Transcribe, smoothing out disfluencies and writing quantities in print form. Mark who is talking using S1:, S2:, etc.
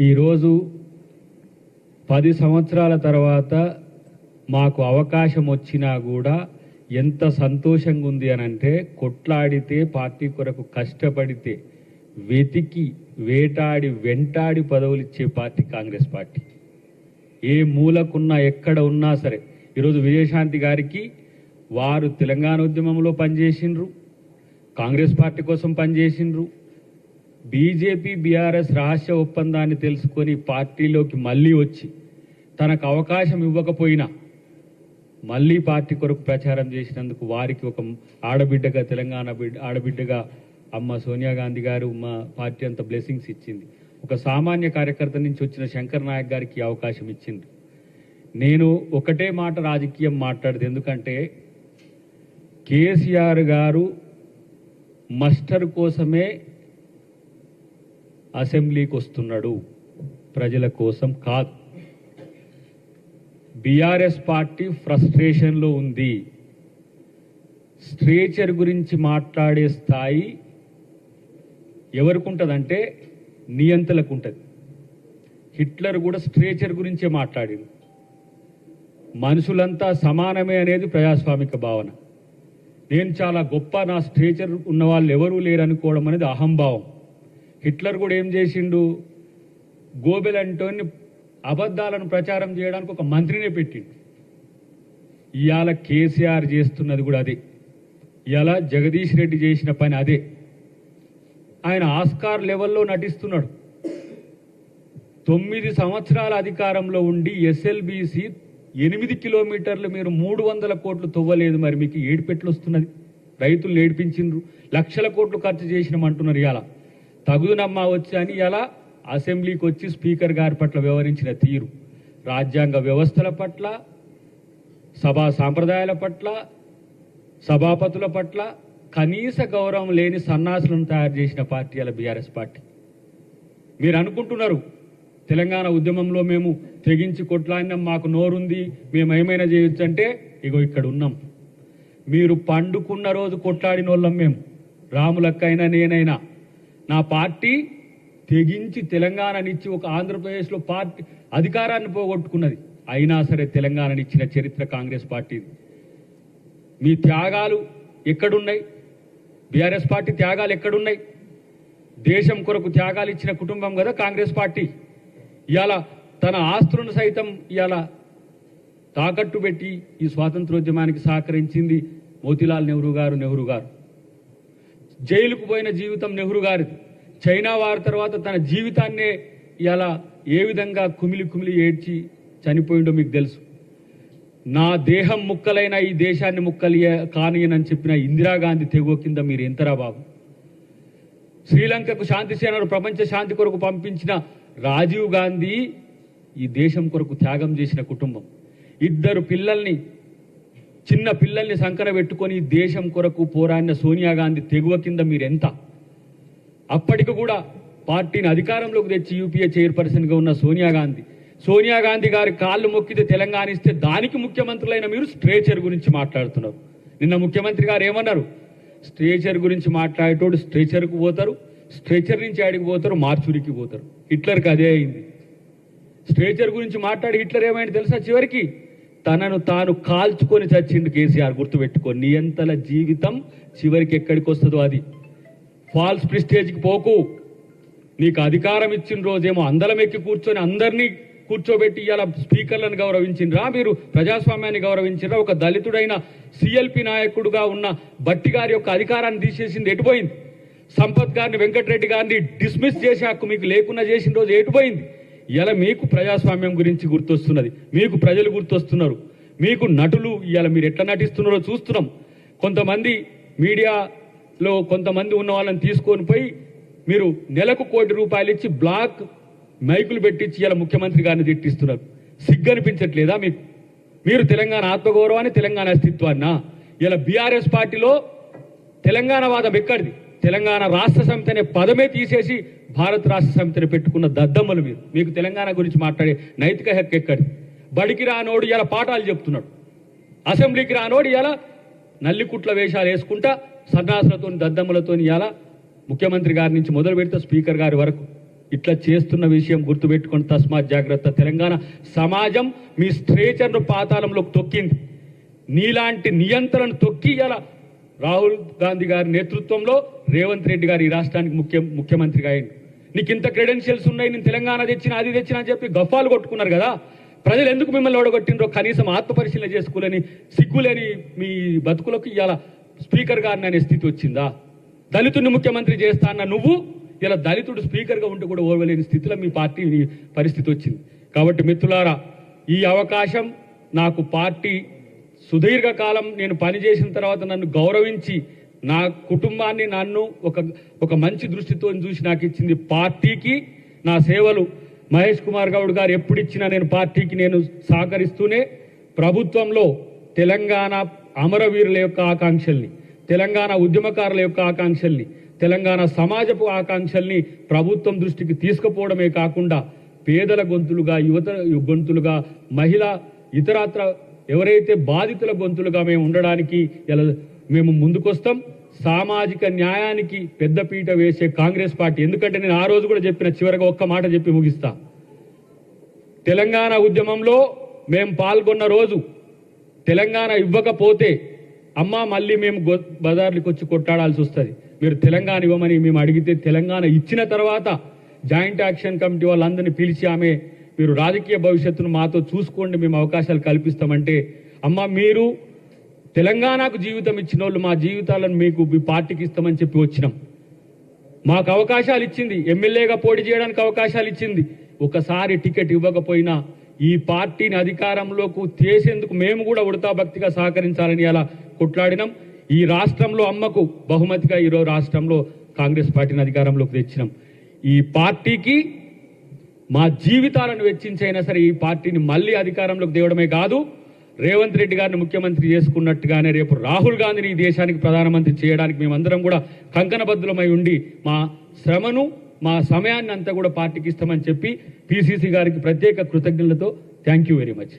S1: ఈరోజు 10 సంవత్సరాల తర్వాత మాకు అవకాశం వచ్చినా కూడా ఎంత సంతోషంగా ఉంది అని అంటే, కొట్లాడితే పార్టీ కొరకు కష్టపడితే వెతికి వేటాడి వెంటాడి పదవులు ఇచ్చే పార్టీ కాంగ్రెస్ పార్టీ. ఏ మూలకున్నా ఎక్కడ ఉన్నా సరే, ఈరోజు విజయశాంతి గారికి వారు తెలంగాణ ఉద్యమంలో పనిచేసిండ్రు, కాంగ్రెస్ పార్టీ కోసం పనిచేసిండ్రు, బీజేపీ బీఆర్ఎస్ రహస్య ఒప్పందాన్ని తెలుసుకొని పార్టీలోకి మళ్ళీ వచ్చి తనకు అవకాశం ఇవ్వకపోయినా మళ్ళీ పార్టీ కొరకు ప్రచారం చేసినందుకు వారికి ఒక ఆడబిడ్డగా, తెలంగాణ ఆడబిడ్డగా అమ్మ సోనియా గాంధీ గారు మా పార్టీ అంత బ్లెస్సింగ్స్ ఇచ్చింది. ఒక సామాన్య కార్యకర్త నుంచి వచ్చిన శంకర్ నాయక్ గారికి అవకాశం ఇచ్చింది. నేను ఒకటే మాట రాజకీయం మాట్లాడదు, ఎందుకంటే కేసీఆర్ గారు మస్టర్ కోసమే అసెంబ్లీకి వస్తున్నాడు, ప్రజల కోసం కాదు. బీఆర్ఎస్ పార్టీ ఫ్రస్ట్రేషన్లో ఉంది. స్ట్రేచర్ గురించి మాట్లాడే స్థాయి ఎవరికి ఉంటుందంటే నియంతలకు ఉంటుంది. హిట్లర్ కూడా స్ట్రేచర్ గురించే మాట్లాడింది. మనుషులంతా సమానమే అనేది ప్రజాస్వామిక భావన. నేను చాలా గొప్ప, నా స్ట్రేచర్ ఉన్న వాళ్ళు ఎవరూ లేరు అనుకోవడం అనేది అహంభావం. హిట్లర్ కూడా ఏం చేసిండు, గోబెల్ అంటోని అబద్ధాలను ప్రచారం చేయడానికి ఒక మంత్రినే పెట్టిండు. ఇవాళ కేసీఆర్ చేస్తున్నది కూడా అదే. ఇవాళ జగదీష్ రెడ్డి చేసిన పని అదే. ఆయన ఆస్కార్ లెవెల్లో నటిస్తున్నాడు. 9 సంవత్సరాల అధికారంలో ఉండి ఎస్ఎల్బీసీ 8 కిలోమీటర్లు మీరు 300 కోట్లు తవ్వలేదు, మరి మీకు ఏడుపెట్లు వస్తున్నది? రైతులు ఏడిపించిండ్రు, లక్షల కోట్లు ఖర్చు చేసినామంటున్నారు. ఇవాళ తగుదునమ్మా వచ్చి అని ఇలా అసెంబ్లీకి వచ్చి స్పీకర్ గారి పట్ల వ్యవహరించిన తీరు, రాజ్యాంగ వ్యవస్థల పట్ల, సభా సాంప్రదాయాల పట్ల, సభాపతుల పట్ల కనీస గౌరవం లేని సన్నాసులను తయారు చేసిన పార్టీ అలా బీఆర్ఎస్ పార్టీ. మీరు అనుకుంటున్నారు తెలంగాణ ఉద్యమంలో మేము తెగించి కొట్లాడినాం, మాకు నోరుంది, మేము ఏమైనా చేయొచ్చు అంటే, ఇగో ఇక్కడ ఉన్నాం. మీరు పండుకున్న రోజు కొట్లాడిన వాళ్ళం మేము, రాములక్కైనా నేనైనా. నా పార్టీ తెగించి తెలంగాణనిచ్చి ఒక ఆంధ్రప్రదేశ్లో పార్టీ అధికారాన్ని పోగొట్టుకున్నది, అయినా సరే తెలంగాణనిచ్చిన చరిత్ర కాంగ్రెస్ పార్టీది. మీ త్యాగాలు ఎక్కడున్నాయి? బీఆర్ఎస్ పార్టీ త్యాగాలు ఎక్కడున్నాయి? దేశం కొరకు త్యాగాలు ఇచ్చిన కుటుంబం కదా కాంగ్రెస్ పార్టీ. ఇవాళ తన ఆస్తులను సైతం ఇవాళ తాకట్టు పెట్టి ఈ స్వాతంత్రోద్యమానికి సహకరించింది మోతీలాల్ నెహ్రూ గారు. జైలుకు పోయిన జీవితం నెహ్రూ గారిది. చైనా వారి తర్వాత తన జీవితాన్నే ఇలా ఏ విధంగా కుమిలి ఏడ్చి చనిపోయిండో మీకు తెలుసు. నా దేహం ముక్కలైన ఈ దేశాన్ని ముక్కలు కానియనని చెప్పిన ఇందిరాగాంధీ తెగువ కింద మీరు ఎంతరా బాబు. శ్రీలంకకు శాంతి సేనలు ప్రపంచ శాంతి కొరకు పంపించిన రాజీవ్ గాంధీ ఈ దేశం కొరకు త్యాగం చేసిన కుటుంబం. 2 పిల్లల్ని, చిన్న పిల్లల్ని సంకన పెట్టుకొని దేశం కొరకు పోరాడిన సోనియా గాంధీ తెగువ కింద మీరెంత. అప్పటికి కూడా పార్టీని అధికారంలోకి తెచ్చి యూపీఏ చైర్పర్సన్గా ఉన్న సోనియా గాంధీ గారి కాళ్ళు మొక్కితే తెలంగాణ ఇస్తే దానికి ముఖ్యమంత్రులైన మీరు స్ట్రేచర్ గురించి మాట్లాడుతున్నారు. నిన్న ముఖ్యమంత్రి గారు ఏమన్నారు? స్ట్రేచర్ గురించి మాట్లాడేటోడు స్ట్రేచర్కు పోతారు, స్ట్రేచర్ నుంచి ఆడికి పోతారు, మార్చురికి పోతారు. హిట్లర్కి అదే అయింది. స్ట్రేచర్ గురించి మాట్లాడి హిట్లర్ ఏమైంది తెలుసా? చివరికి తనను తాను కాల్చుకొని చచ్చిండు కేసీఆర్. గుర్తుపెట్టుకో, నియంతల జీవితం చివరికి ఎక్కడికి వస్తుందో అది. ఫాల్స్ ప్రిస్టేజ్కి పోకు. నీకు అధికారం ఇచ్చిన రోజేమో అందలం ఎక్కి కూర్చొని అందరినీ కూర్చోబెట్టి ఇలా స్పీకర్లను గౌరవించిండ్రా? మీరు ప్రజాస్వామ్యాన్ని గౌరవించిండ్రా? ఒక దళితుడైన సిఎల్పి నాయకుడుగా ఉన్న బట్టి గారి యొక్క అధికారాన్ని తీసేసింది ఎటుపోయింది? సంపత్ గారిని, వెంకటరెడ్డి గారిని డిస్మిస్ చేసే హక్కు మీకు లేకుండా చేసిన రోజు ఎటుపోయింది? ఇలా మీకు ప్రజాస్వామ్యం గురించి గుర్తొస్తున్నది, మీకు ప్రజలు గుర్తొస్తున్నారు, మీకు నటులు ఇలా మీరు ఎట్లా నటిస్తున్నారో చూస్తున్నాం. కొంతమంది మీడియాలో కొంతమంది ఉన్న వాళ్ళని తీసుకొని పోయి మీరు నెలకు ₹1 కోటి ఇచ్చి బ్లాక్ మైకులు పెట్టించి ఇలా ముఖ్యమంత్రి గారిని తిట్టిస్తున్నారు. సిగ్గనిపించట్లేదా మీకు? మీరు తెలంగాణ ఆత్మగౌరవాన్ని, తెలంగాణ అస్తిత్వాన్నా? ఇలా బీఆర్ఎస్ పార్టీలో తెలంగాణ వాదం ఎక్కడిది? తెలంగాణ రాష్ట్ర సమితి అనే పదమే తీసేసి భారత రాష్ట్ర సమితిని పెట్టుకున్న దద్దమ్మలు మీరు. మీకు తెలంగాణ గురించి మాట్లాడే నైతిక హక్కు ఎక్కడి? బడికి రానోడు ఇలా పాఠాలు చెప్తున్నాడు, అసెంబ్లీకి రానోడు ఇలా నల్లికుట్ల వేషాలు వేసుకుంటా సన్నాసులతో, దద్దమ్మలతో ఇలా ముఖ్యమంత్రి గారి నుంచి మొదలు పెడితే స్పీకర్ గారి వరకు ఇట్లా చేస్తున్న విషయం గుర్తుపెట్టుకొని తస్మాత్ జాగ్రత్త. తెలంగాణ సమాజం మీ స్ట్రేచర్ను పాతాళంలోకి తొక్కింది. నీలాంటి నియంత్రణ తొక్కి ఇలా రాహుల్ గాంధీ గారి నేతృత్వంలో రేవంత్ రెడ్డి గారు ఈ రాష్ట్రానికి ముఖ్యమంత్రిగా అయ్యింది. నీకు ఇంత క్రెడెన్షియల్స్ ఉన్నాయి, నేను తెలంగాణ తెచ్చిన అది తెచ్చిన అని చెప్పి గఫాలు కొట్టుకున్నారు కదా. ప్రజలు ఎందుకు మిమ్మల్ని ఓడగొట్టినరో కనీసం ఆత్మపరిశీలన చేసుకోలేని సిగ్గులేని మీ బతుకులకు ఇవాళ స్పీకర్ గారిని అనే స్థితి వచ్చిందా? దళితుడిని ముఖ్యమంత్రి చేస్తా అన్న నువ్వు ఇలా దళితుడు స్పీకర్గా ఉంటే కూడా ఓర్వలేని స్థితిలో మీ పార్టీ పరిస్థితి వచ్చింది. కాబట్టి మిత్రులారా, ఈ అవకాశం నాకు పార్టీ సుదీర్ఘకాలం నేను పనిచేసిన తర్వాత నన్ను గౌరవించి నా కుటుంబాన్ని నన్ను ఒక మంచి దృష్టితో చూసి నాకు ఇచ్చింది పార్టీకి. నా సేవలు మహేష్ కుమార్ గౌడ్ గారు ఎప్పుడు ఇచ్చినా నేను పార్టీకి నేను సహకరిస్తూనే ప్రభుత్వంలో తెలంగాణ అమరవీరుల యొక్క ఆకాంక్షల్ని, తెలంగాణ ఉద్యమకారుల యొక్క ఆకాంక్షల్ని, తెలంగాణ సమాజపు ఆకాంక్షల్ని ప్రభుత్వం దృష్టికి తీసుకుపోవడమే కాకుండా పేదల గొంతులుగా, యువత గొంతులుగా, మహిళ ఇతరత్ర ఎవరైతే బాధితుల గొంతులుగా మేము ఉండడానికి ఇలా మేము ముందుకొస్తాం. సామాజిక న్యాయానికి పెద్దపీట వేసే కాంగ్రెస్ పార్టీ. ఎందుకంటే నేను ఆ రోజు కూడా చెప్పిన, చివరిగా ఒక్క మాట చెప్పి ముగిస్తా. తెలంగాణ ఉద్యమంలో మేము పాల్గొన్న రోజు తెలంగాణ ఇవ్వకపోతే అమ్మ మళ్ళీ మేము బజార్లకు వచ్చి కొట్టాడాల్సి వస్తుంది, మీరు తెలంగాణ ఇవ్వమని మేము అడిగితే తెలంగాణ ఇచ్చిన తర్వాత జాయింట్ యాక్షన్ కమిటీ వాళ్ళందరినీ పిలిచి ఆమె మీరు రాజకీయ భవిష్యత్తును మాతో చూసుకోండి, మేము అవకాశాలు కల్పిస్తామంటే అమ్మ మీరు తెలంగాణకు జీవితం ఇచ్చిన వాళ్ళు మా జీవితాలను మీకు మీ పార్టీకి ఇస్తామని చెప్పి వచ్చినాం. మాకు అవకాశాలు ఇచ్చింది, ఎమ్మెల్యేగా పోటీ చేయడానికి అవకాశాలు ఇచ్చింది. ఒకసారి టికెట్ ఇవ్వకపోయినా ఈ పార్టీని అధికారంలోకి చేసేందుకు మేము కూడా ఉడతా భక్తిగా సహకరించాలని అలా కొట్లాడినాం. ఈ రాష్ట్రంలో అమ్మకు బహుమతిగా ఈరోజు రాష్ట్రంలో కాంగ్రెస్ పార్టీని అధికారంలోకి తెచ్చినాం. ఈ పార్టీకి మా జీవితాలను వెచ్చించైనా సరే ఈ పార్టీని మళ్ళీ అధికారంలోకి తేవడమే కాదు, రేవంత్ రెడ్డి గారిని ముఖ్యమంత్రి చేసుకున్నట్టుగానే రేపు రాహుల్ గాంధీని ఈ దేశానికి ప్రధానమంత్రి చేయడానికి మేమందరం కూడా కంకణబద్ధులమై ఉండి మా శ్రమను మా సమయాన్ని అంతా కూడా పార్టీకి ఇస్తామని చెప్పి పిసిసి గారికి ప్రత్యేక కృతజ్ఞతలతో థ్యాంక్ యూ వెరీ మచ్.